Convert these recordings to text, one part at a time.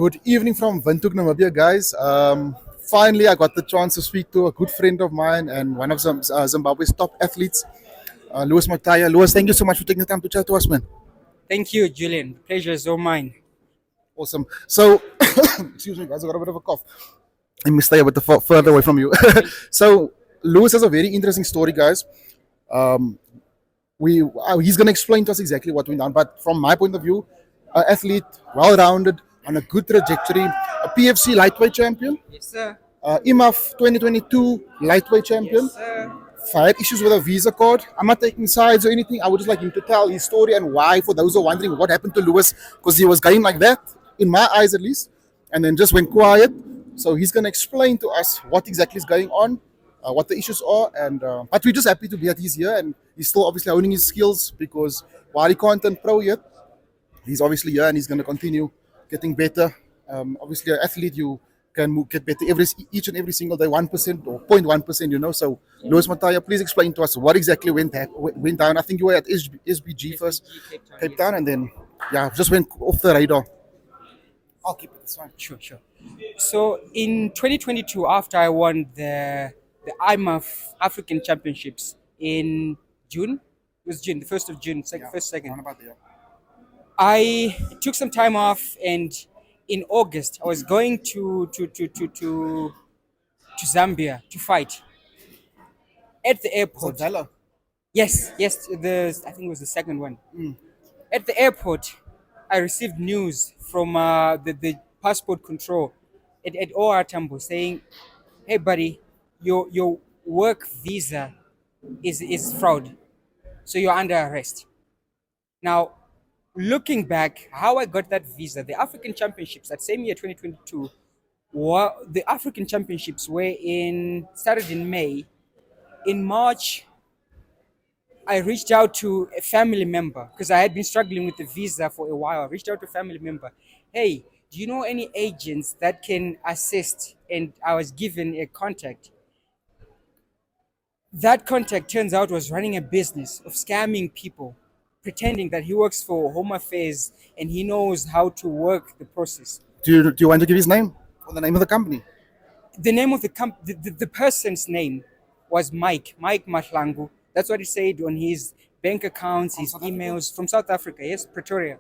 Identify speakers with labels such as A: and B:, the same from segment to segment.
A: Good evening from Windhoek, Namibia, guys. Finally, I got the chance to speak to a good friend of mine and one of Zimbabwe's top athletes, Lewis Mataya. Lewis, thank you so much for taking the time to chat to us, man.
B: Thank you, Julian. The pleasure is all mine.
A: Awesome. So, excuse me, guys, I got a bit of a cough. Let me stay a bit further away from you. So, Lewis has a very interesting story, guys. Um, he's going to explain to us exactly what went on. But from my point of view, an athlete, well-rounded, on a good trajectory, a PFC lightweight champion,
B: Yes, sir.
A: IMMAF 2022 lightweight champion.
B: Yes, sir.
A: Had issues with a visa card. I'm not taking sides or anything. I would just like him to tell his story and why, for those who are wondering what happened to Lewis, because he was going like that, in my eyes at least, and then just went quiet. So he's going to explain to us what exactly is going on, what the issues are, and but we're just happy to be that he's here and he's still obviously honing his skills because while he can't turn pro yet, he's obviously here and he's going to continue getting better. Obviously, an athlete, you can get better each and every single day, 1% or 0.1%, So, Lewis Mataya, please explain to us what exactly went down. I think you were at SBG first, Cape Town, and then, just went off the radar. I'll keep it this one.
B: Sure. So in 2022, after I won the IMMAF African Championships in June, it was June, the 1st of June, first, second. I took some time off, and in August I was going to Zambia to fight at the
A: So,
B: airport.
A: Della.
B: Yes, I think it was the second one. At the airport, I received news from the passport control at OR Tambo saying, "Hey, buddy, your work visa is fraud, so you're under arrest." Now, looking back, how I got that visa, the African Championships that same year, 2022, the African Championships were started in May. In March, I reached out to a family member because I had been struggling with the visa for a while. I reached out to a family member. Hey, do you know any agents that can assist? And I was given a contact. That contact turns out was running a business of scamming people, pretending that he works for Home Affairs and he knows how to work the process.
A: Do you want to give his name or the name of the company?
B: The name of the person's name was Mike Mahlangu. That's what he said on his bank accounts, his emails from South Africa. Yes, Pretoria.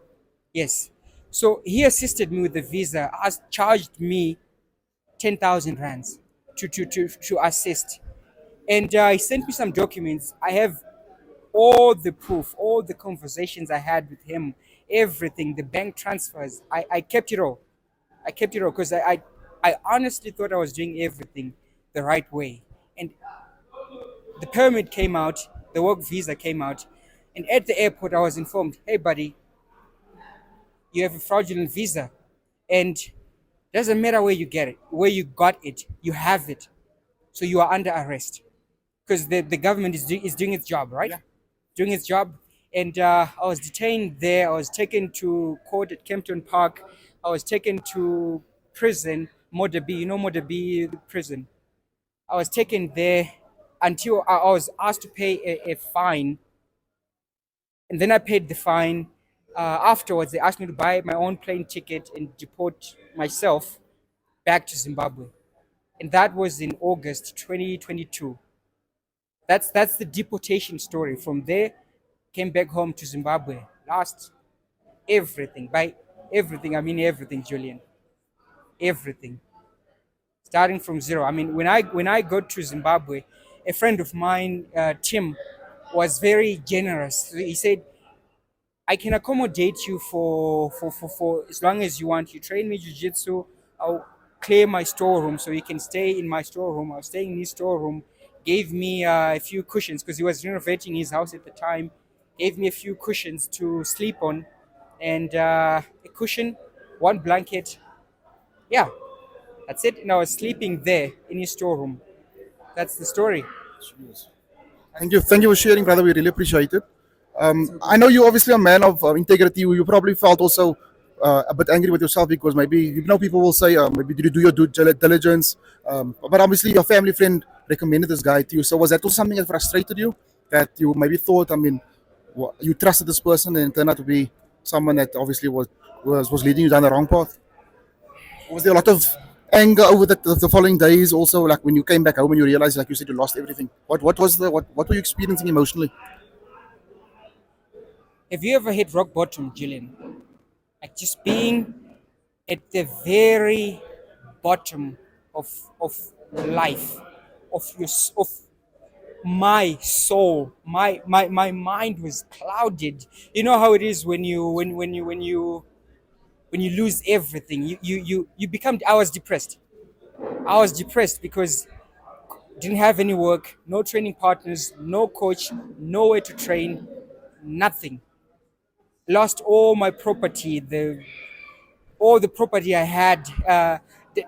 B: Yes. So he assisted me with the visa, charged me 10,000 rands to assist. And he sent me some documents. I have all the proof, all the conversations I had with him, everything, the bank transfers. I kept it all. I kept it all because I honestly thought I was doing everything the right way. And the permit came out, the work visa came out, and at the airport I was informed, "Hey, buddy, you have a fraudulent visa, and doesn't matter where you get it, where you got it, you have it, so you are under arrest because the government is doing its job, right?
A: Yeah.
B: Doing its job." And I was detained there. I was taken to court at Kempton Park. I was taken to prison, Modabi. You know Modabi prison. I was taken there until I was asked to pay a fine, and then I paid the fine. Afterwards, they asked me to buy my own plane ticket and deport myself back to Zimbabwe, and that was in August 2022. That's the deportation story. From there, came back home to Zimbabwe. Lost everything. By everything, I mean everything, Julian. Everything. Starting from zero. I mean, when I got to Zimbabwe, a friend of mine, Tim, was very generous. He said, "I can accommodate you for as long as you want. You train me jiu-jitsu, I'll clear my storeroom so you can stay in my storeroom." I was staying in his storeroom. Gave me a few cushions because he was renovating his house at the time. Gave me a few cushions to sleep on, and a cushion, one blanket. Yeah, that's it. And I was sleeping there in his storeroom. That's the story.
A: Thank you for sharing, brother. We really appreciate it. I know you're obviously a man of integrity. You probably felt also a bit angry with yourself because maybe people will say maybe did you do your due diligence, but obviously your family friend recommended this guy to you. So was that also something that frustrated you? That you maybe thought, you trusted this person and it turned out to be someone that obviously was leading you down the wrong path? Was there a lot of anger over the following days? Also, like when you came back home and you realized, like you said, you lost everything. What were you experiencing emotionally?
B: Have you ever hit rock bottom, Julian? Like just being at the very bottom of life, of my soul. My mind was clouded. You know how it is when you lose everything. You become. I was depressed. I was depressed because didn't have any work, no training partners, no coach, nowhere to train, nothing. Lost all my property, all the property I had,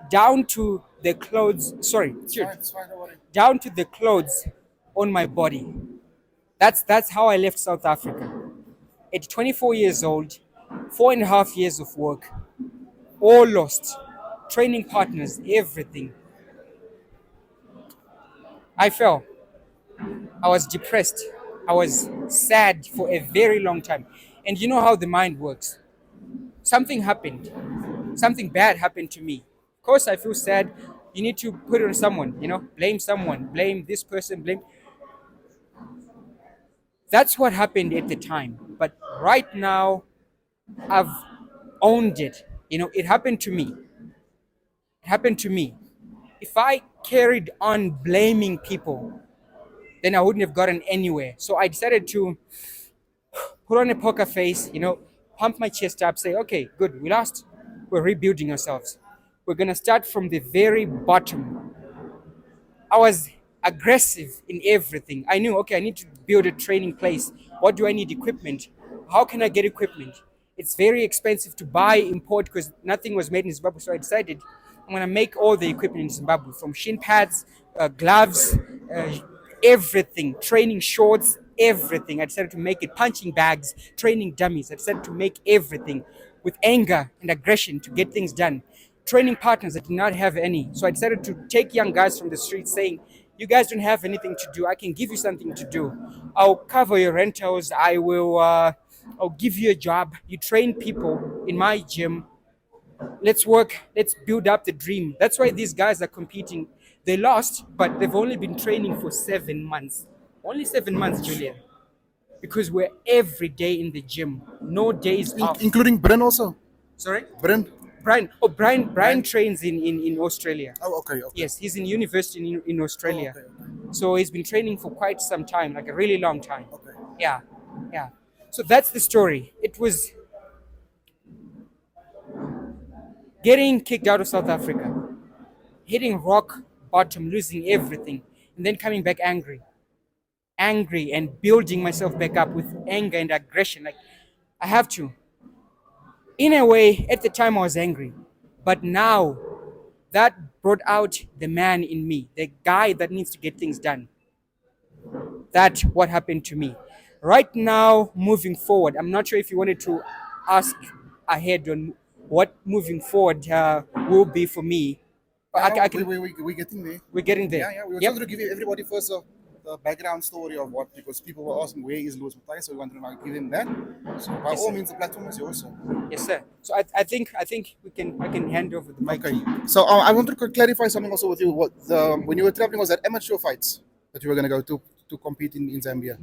B: down to the clothes. Sorry,
A: It's fine, don't worry.
B: down to the clothes on my body. That's how I left South Africa. At 24 years old, 4.5 years of work, all lost. Training partners, everything. I fell. I was depressed. I was sad for a very long time. And you know how the mind works. Something happened. Something bad happened to me. Of course, I feel sad. You need to put it on someone, blame someone, blame this person, blame. That's what happened at the time. But right now, I've owned it. It happened to me. It happened to me. If I carried on blaming people, then I wouldn't have gotten anywhere. So I decided to put on a poker face, pump my chest up, say, okay, good, we lost. We're rebuilding ourselves. We're going to start from the very bottom. I was aggressive in everything. I knew, okay, I need to build a training place. What do I need? Equipment. How can I get equipment? It's very expensive to buy, import, because nothing was made in Zimbabwe. So I decided I'm going to make all the equipment in Zimbabwe, from shin pads, gloves, everything, training shorts, everything. I decided to make it, punching bags, training dummies. I decided to make everything with anger and aggression to get things done. Training partners, I did not have any. So I decided to take young guys from the streets saying, you guys don't have anything to do. I can give you something to do. I'll cover your rentals. I'll give you a job. You train people in my gym. Let's work. Let's build up the dream. That's why these guys are competing. They lost, but they've only been training for 7 months. Only 7 months, Julian. Because we're every day in the gym. No days off.
A: Including Bryn also.
B: Sorry?
A: Bryn.
B: Brian trains in Australia.
A: Oh, okay.
B: Yes, he's in university in Australia.
A: Oh, okay.
B: So he's been training for quite some time, like a really long time.
A: Okay.
B: Yeah, yeah. So that's the story. It was getting kicked out of South Africa, hitting rock bottom, losing everything, and then coming back angry and building myself back up with anger and aggression. Like, I have to. In a way, at the time I was angry, but now that brought out the man in me, the guy that needs to get things done. That's what happened to me. Right now, moving forward, I'm not sure if you wanted to ask ahead on what moving forward will be for me.
A: Yeah, we're getting there.
B: We're getting there.
A: Yeah, we were
B: Yep.
A: trying to give everybody first the background story of what, because people were asking where is Lewis Mataya, so we wanted to now give him that. So by
B: Yes,
A: all
B: sir.
A: means, the platform is yours. Sir.
B: Yes, sir. So I think I can hand over the mic.
A: Okay. So I wanted to clarify something also with you. When you were traveling, was that amateur fights that you were going to go to compete in Zambia?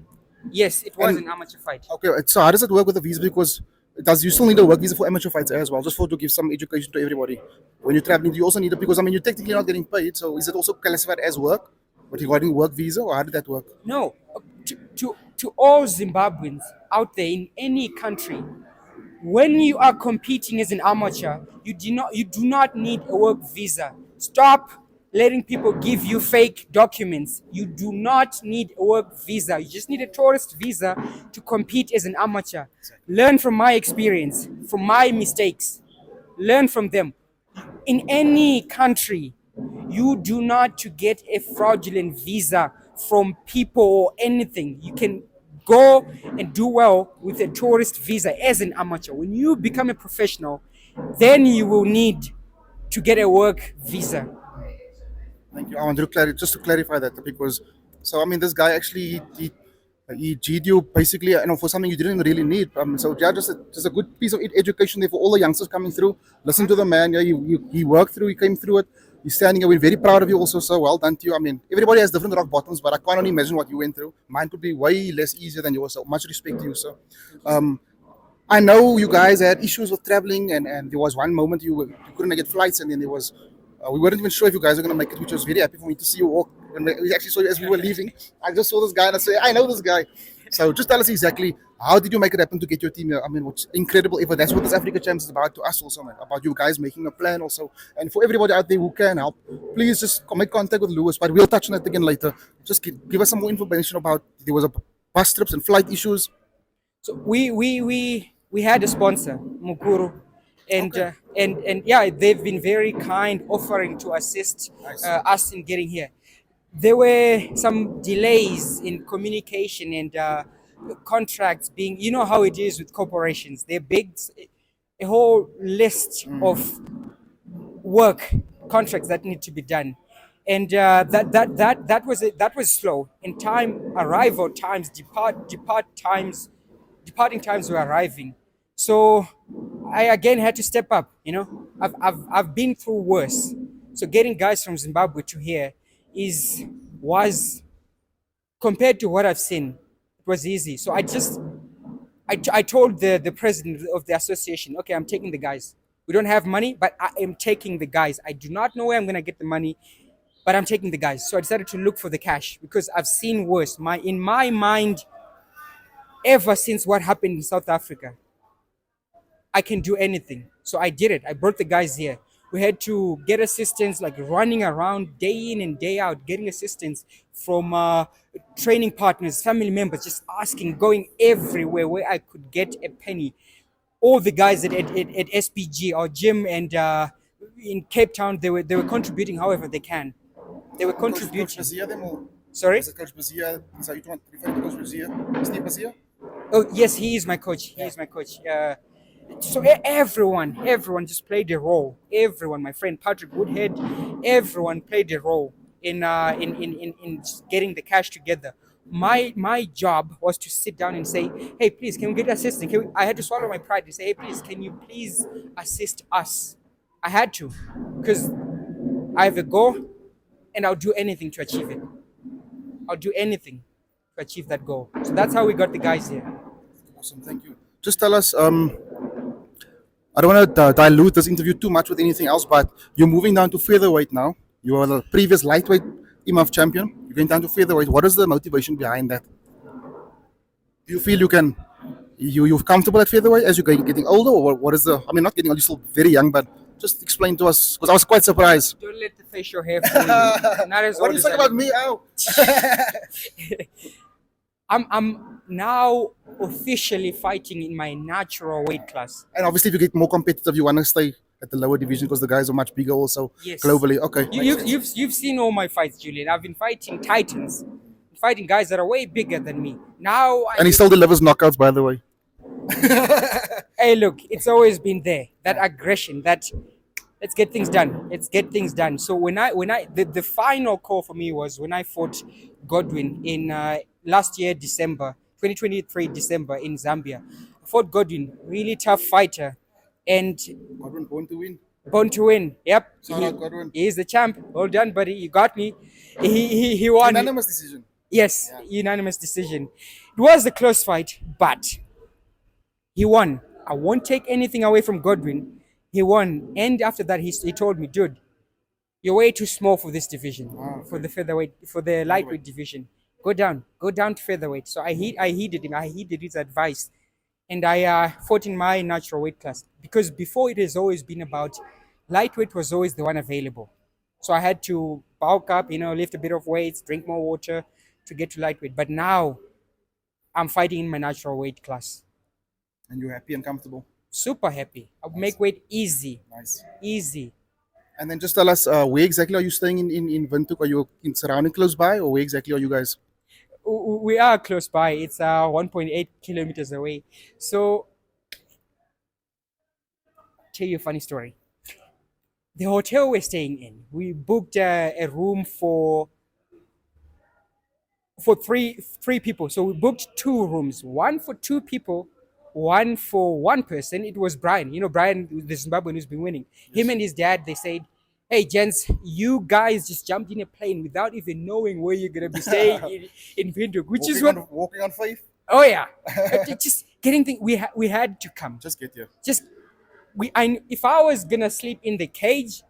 B: Yes, it was
A: And-
B: an amateur fight.
A: Okay. So how does it work with the visa? Because does you still need a work visa for amateur fights as well, just to give some education to everybody? When you're traveling, do you also need it? Because I mean, you're technically not getting paid. So is it also classified as work? But regarding work visa, or how did that work?
B: No, to all Zimbabweans out there in any country, when you are competing as an amateur, you do not need a work visa. Stop letting people give you fake documents. You do not need a work visa. You just need a tourist visa to compete as an amateur. Learn from my experience, from my mistakes. Learn from them. In any country, you do not to get a fraudulent visa from people or anything. You can go and do well with a tourist visa as an amateur. When you become a professional, then you will need to get a work visa.
A: Thank you. I wanted to just to clarify that, because, so I mean, this guy actually he he G'd you basically, for something you didn't really need. So yeah, just a good piece of education there for all the youngsters coming through. Listen to the man. Yeah, he worked through. He came through it. He's standing here. We're very proud of you also. So well done to you. I mean, everybody has different rock bottoms, but I can't only imagine what you went through. Mine could be way less easier than yours. So much respect to you, sir. I know you guys had issues with traveling, and there was one moment you couldn't get flights, and then there was we weren't even sure if you guys were going to make it, which was very happy for me to see you walk. And we actually saw you as we were leaving. I just saw this guy and I said, I know this guy. So just tell us exactly how did you make it happen to get your team here? I mean, what's incredible ever. That's what this Africa Champs is about to us also, man. About you guys making a plan also. And for everybody out there who can help, please just make contact with Lewis. But we'll touch on that again later. Just give us some more information about there was a bus trips and flight issues.
B: So we had a sponsor, Mukuru, and
A: Okay.
B: and yeah, they've been very kind, offering to assist
A: Nice.
B: us in getting here. There were some delays in communication and contracts being, you know how it is with corporations. They're big, a whole list of work contracts that need to be done, and that was slow. And time arrival times, departing times were arriving. So I again had to step up. You know, I've been through worse. So getting guys from Zimbabwe to here is was compared to what I've seen, it was easy. So I told the president of the association, okay, I'm taking the guys. We don't have money, but I am taking the guys. I do not know where I'm gonna get the money, but I'm taking the guys. So I decided to look for the cash because I've seen worse. In my mind, ever since what happened in South Africa, I can do anything. So I did it. I brought the guys here. We had to get assistance, like running around day in and day out, getting assistance from training partners, family members, just asking, going everywhere where I could get a penny. All the guys at SPG, our gym, and in Cape Town, they were contributing however they can. They were
A: Coach
B: contributing.
A: Bazia them or
B: Sorry?
A: was it Coach Bazia? Is that you want to refer to Coach Bazia? Steve Bazia?
B: Oh yes, he is my coach. He is my coach. So everyone just played a role. Everyone, my friend Patrick Woodhead, everyone played a role in just getting the cash together. My job was to sit down and say, hey, please, can we get assistance? I had to swallow my pride and say, hey, please, can you please assist us? I had to, because I have a goal, and I'll do anything to achieve it. I'll do anything to achieve that goal. So that's how we got the guys here.
A: Awesome, thank you. Just tell us. I don't want to dilute this interview too much with anything else, but you're moving down to featherweight now. You are the previous lightweight IMMAF champion. You're going down to featherweight. What is the motivation behind that? Do you feel you can, you're comfortable at featherweight as you're getting older, or what is the? I mean, not getting old. You're still very young, but just explain to us because I was quite surprised.
B: Don't let the facial hair fool you. Not as
A: What
B: old
A: do you
B: as
A: say
B: I
A: about
B: look.
A: me? Ow.
B: I'm now officially fighting in my natural weight class.
A: And obviously, if you get more competitive, you want to stay at the lower division because the guys are much bigger also
B: Yes.
A: globally. Okay.
B: You,
A: Makes
B: you've,
A: sense.
B: you've seen all my fights, Julian. I've been fighting titans, fighting guys that are way bigger than me. Now,
A: And he still delivers knockouts, by the way.
B: hey, look, it's always been there. That aggression, that let's get things done. Let's get things done. So the final call for me was when I fought Godwin in last year December, 2023 December in Zambia. I fought Godwin, really tough fighter, and
A: Godwin born to win.
B: born to win. Yep,
A: Shout out Godwin.
B: he is the champ. Well done, buddy. You got me. He won.
A: Unanimous decision.
B: Yes, unanimous decision. It was a close fight, but he won. I won't take anything away from Godwin. He won. And after that, he told me, dude, you're way too small for this division, for the featherweight, for the lightweight division. Go down to featherweight. So I heeded him. I heeded his advice, and I fought in my natural weight class because before it has always been about lightweight was always the one available. So I had to bulk up, lift a bit of weights, drink more water to get to lightweight. But now I'm fighting in my natural weight class.
A: And you're happy and comfortable.
B: Super happy. I'll make weight easy.
A: Nice.
B: Easy.
A: And then just tell us where exactly are you staying in Windhoek? Are you in surrounding close by, or where exactly are you guys?
B: We are close by. It's 1.8 kilometers away. So, tell you a funny story. The hotel we're staying in, we booked a room for for three people. So we booked 2 rooms, one for 2 people, one for one person. It was Brian. You know, Brian, the Zimbabwean who's been winning. Him and his dad, they said, "Hey, gents, you guys just jumped in a plane without even knowing where you're gonna be staying in Windhoek," which is what.
A: Walking on faith.
B: Oh yeah, just getting things. We had to come.
A: Just get here.
B: Just if I was gonna sleep in the cage,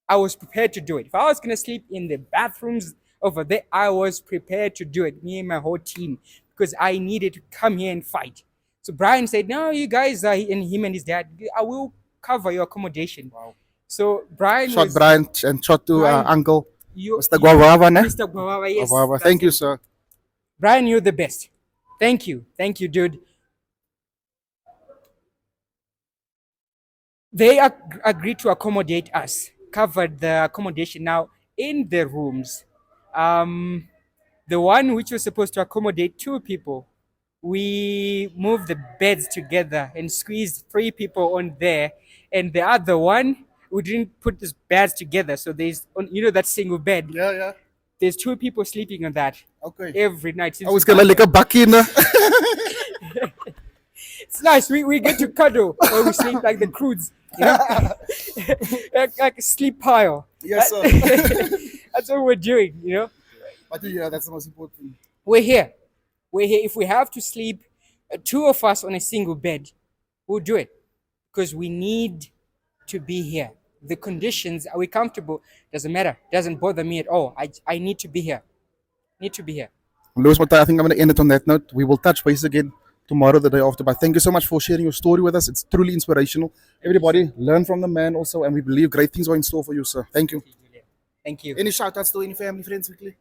B: I was prepared to do it. If I was gonna sleep in the bathrooms over there, I was prepared to do it. Me and my whole team, because I needed to come here and fight. So Brian said, "No, you guys are," and him and his dad, "I will cover your accommodation."
A: Wow.
B: So Brian
A: Shot
B: was
A: Brian and shot to
B: Brian,
A: Uncle
B: you,
A: Mr. Guavava, ne?
B: Mr. Guavava, yes.
A: Guavava.
B: that's
A: Thank you,
B: it.
A: sir.
B: Brian, you're the best. Thank you, dude. They agreed to accommodate us, covered the accommodation. Now in the rooms, the one which was supposed to accommodate 2 people, we moved the beds together and squeezed 3 people on there, and the other one we didn't put the beds together. So there's, you know, that single bed.
A: Yeah, yeah.
B: There's 2 people sleeping on that
A: Okay.
B: every night. Since
A: I was gonna lick a bucky, ne?
B: It's nice. We get to cuddle or we sleep like the crudes, you know, like a sleep pile.
A: Yes, sir.
B: That's what we're doing, you know.
A: But yeah, that's the most important thing.
B: We're here. If we have to sleep, 2 of us on a single bed, we'll do it, because we need to be here. The conditions, are we comfortable? Doesn't matter. Doesn't bother me at all. I need to be here. Need to be here.
A: Lewis Mataya, I think I'm going to end it on that note. We will touch base again tomorrow, the day after. But thank you so much for sharing your story with us. It's truly inspirational. Everybody, learn from the man also, and we believe great things are in store for you, sir. Thank you.
B: Thank you.
A: Any shout outs to any family, friends, quickly?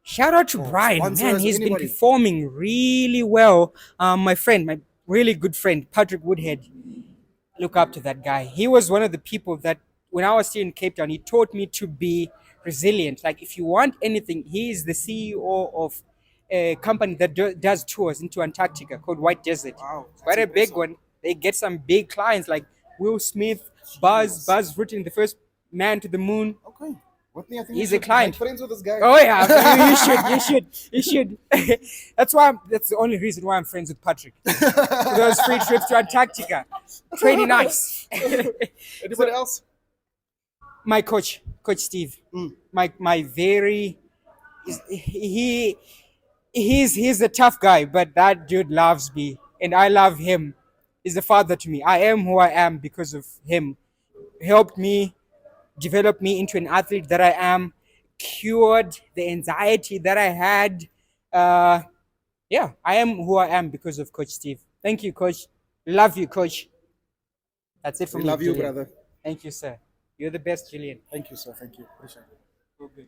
B: Shout out to Brian,
A: sponsors,
B: man. He's
A: anybody.
B: been performing really well. My friend, my really good friend, Patrick Woodhead. Look up to that guy. He was one of the people that, when I was here in Cape Town, he taught me to be resilient. Like, if you want anything, he is the CEO of a company that does tours into Antarctica called White Desert.
A: Wow,
B: Quite a big one. They get some big clients like Will Smith, Buzz Rutten, the first man to the moon.
A: Okay. Whitney, I think
B: He's
A: you
B: a
A: should
B: client.
A: make friends with this guy.
B: Oh yeah, you should. That's the only reason why I'm friends with Patrick. Those free trips to Antarctica, pretty nice.
A: Anybody else?
B: My coach Steve, my very, he's a tough guy, but that dude loves me and I love him. He's a father to me. I am who I am because of him. Helped me, developed me into an athlete that I am, cured the anxiety that I had. Yeah, I am who I am because of Coach Steve. Thank you, Coach. Love you, Coach. That's it for
A: We
B: me.
A: love you,
B: Julian.
A: brother.
B: Thank you, sir. You're the best, Julian.
A: Thank you, sir. Thank you. Appreciate it.
B: So good.